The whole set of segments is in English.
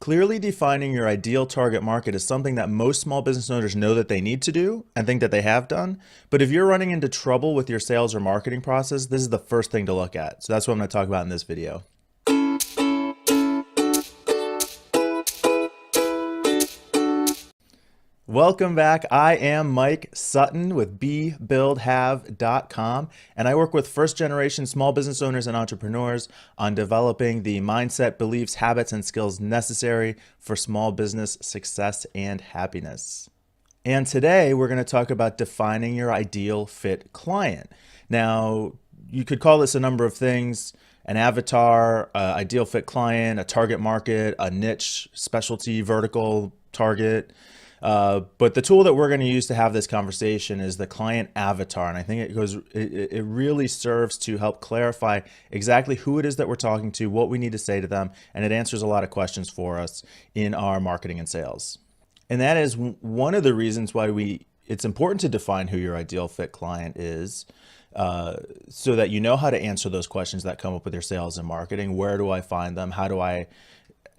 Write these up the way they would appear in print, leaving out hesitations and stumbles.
Clearly defining your ideal target market is something that most small business owners know that they need to do and think that they have done. But if you're running into trouble with your sales or marketing process, this is the first thing to look at. So that's what I'm going to talk about in this video. Welcome back. I am Mike Sutton with BeBuildHave.com, and I work with first-generation small business owners and entrepreneurs on developing the mindset, beliefs, habits, and skills necessary for small business success and happiness. And today we're going to talk about defining your ideal fit client. Now, you could call this a number of things: an avatar, ideal fit client, a target market, a niche, specialty, vertical target. But the tool that we're going to use to have this conversation is the client avatar. And I think it really serves to help clarify exactly who it is that we're talking to, what we need to say to them, and it answers a lot of questions for us in our marketing and sales. And that is one of the reasons why it's important to define who your ideal fit client is, so that you know how to answer those questions that come up with your sales and marketing. Where do I find them? How do I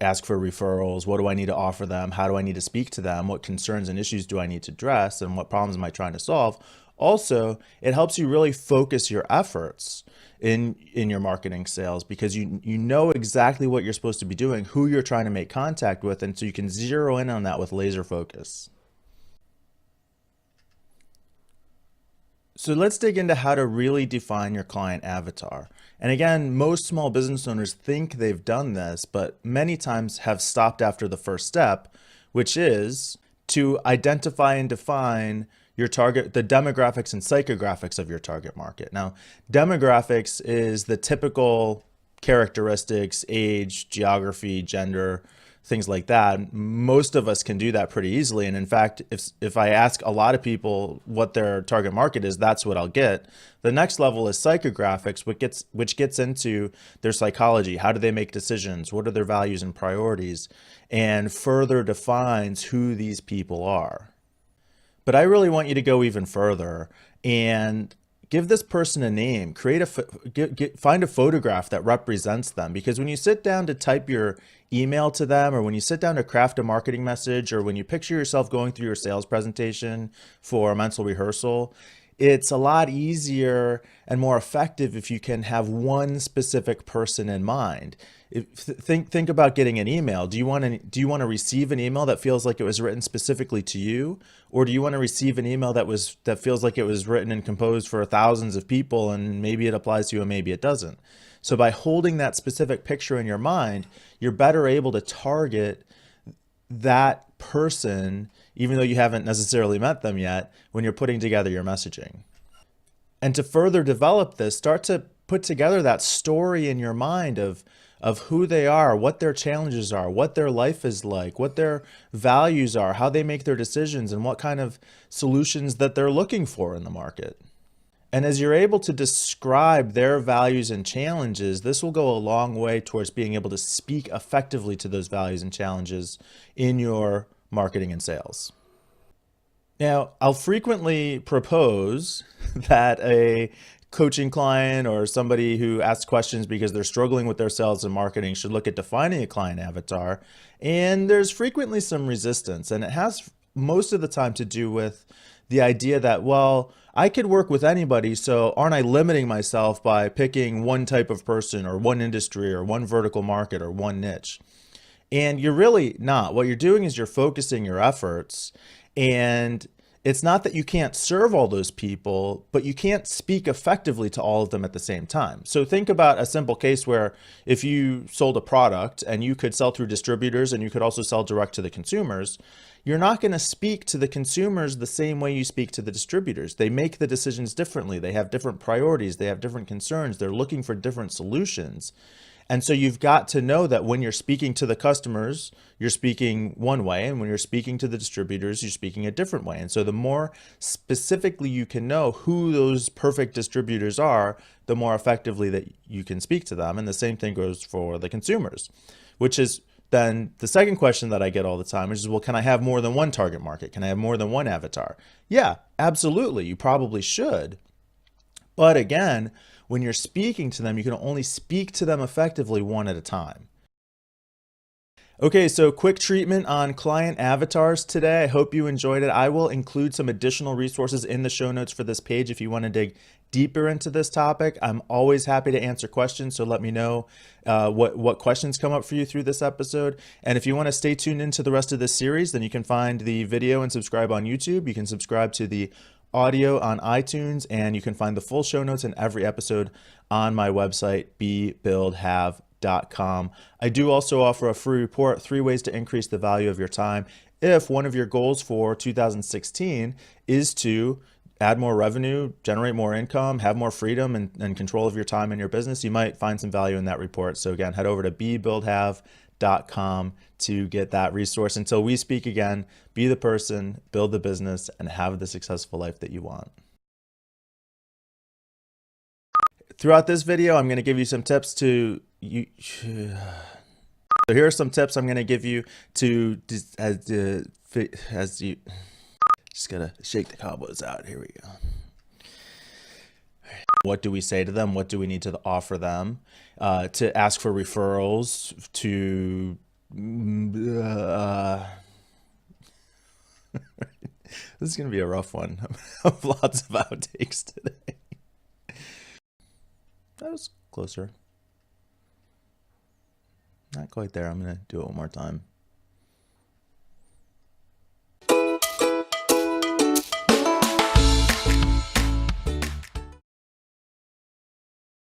ask for referrals? What do I need to offer them? How do I need to speak to them? What concerns and issues do I need to address? And what problems am I trying to solve? Also, it helps you really focus your efforts in your marketing sales, because you know exactly what you're supposed to be doing, who you're trying to make contact with, and so you can zero in on that with laser focus. So let's dig into how to really define your client avatar. And again, most small business owners think they've done this, but many times have stopped after the first step, which is to identify and define your target, the demographics and psychographics of your target market. Now, demographics is the typical characteristics: age, geography, gender, things like that. Most of us can do that pretty easily. And in fact, if I ask a lot of people what their target market is, that's what I'll get. The next level is psychographics, which gets into their psychology. How do they make decisions? What are their values and priorities? And further defines who these people are. But I really want you to go even further and give this person a name. Find a photograph that represents them, because when you sit down to type your email to them, or when you sit down to craft a marketing message, or when you picture yourself going through your sales presentation for a mental rehearsal, it's a lot easier and more effective if you can have one specific person in mind. Think about getting an email. Do you want to receive an email that feels like it was written specifically to you, or do you want to receive an email that feels like it was written and composed for thousands of people, and maybe it applies to you and maybe it doesn't? So by holding that specific picture in your mind, you're better able to target that person, even though you haven't necessarily met them yet, when you're putting together your messaging. And to further develop this, start to put together that story in your mind of who they are, what their challenges are, what their life is like, what their values are, how they make their decisions, and what kind of solutions that they're looking for in the market. And as you're able to describe their values and challenges, this will go a long way towards being able to speak effectively to those values and challenges in your marketing and sales. Now, I'll frequently propose that a coaching client or somebody who asks questions because they're struggling with their sales and marketing should look at defining a client avatar. And there's frequently some resistance, and it has most of the time to do with the idea that, well, I could work with anybody, so aren't I limiting myself by picking one type of person or one industry or one vertical market or one niche? And you're really not. What you're doing is you're focusing your efforts, and it's not that you can't serve all those people, but you can't speak effectively to all of them at the same time. So think about a simple case where if you sold a product and you could sell through distributors and you could also sell direct to the consumers, you're not going to speak to the consumers the same way you speak to the distributors. They make the decisions differently. They have different priorities. They have different concerns. They're looking for different solutions. And so you've got to know that when you're speaking to the customers, you're speaking one way, and when you're speaking to the distributors, you're speaking a different way. And so the more specifically you can know who those perfect distributors are, the more effectively that you can speak to them. And the same thing goes for the consumers, which is then the second question that I get all the time, which is, well, can I have more than one target market? Can I have more than one avatar? Yeah, absolutely. You probably should. But again, when you're speaking to them, you can only speak to them effectively one at a time. Okay, so quick treatment on client avatars today. I hope you enjoyed it. I will include some additional resources in the show notes for this page if you want to dig deeper into this topic. I'm always happy to answer questions, so let me know what questions come up for you through this episode. And if you want to stay tuned into the rest of this series, then you can find the video and subscribe on YouTube. You can subscribe to the audio on iTunes, and you can find the full show notes in every episode on my website, bebuildhave.com. I do also offer a free report, 3 ways to increase the value of your time. If one of your goals for 2016 is to add more revenue, generate more income, have more freedom and control of your time in your business, you might find some value in that report. So again, head over to bebuildhave.com to get that resource. Until we speak again, be the person, build the business, and have the successful life that you want. Throughout this video, I'm going to give you some tips to so here are some tips I'm going to give you to as you just gotta shake the cobwebs out. Here we go. What do we say to them? What do we need to offer them? To ask for referrals, to this is gonna be a rough one. I have lots of outtakes today. That was closer. Not quite there. I'm gonna do it one more time.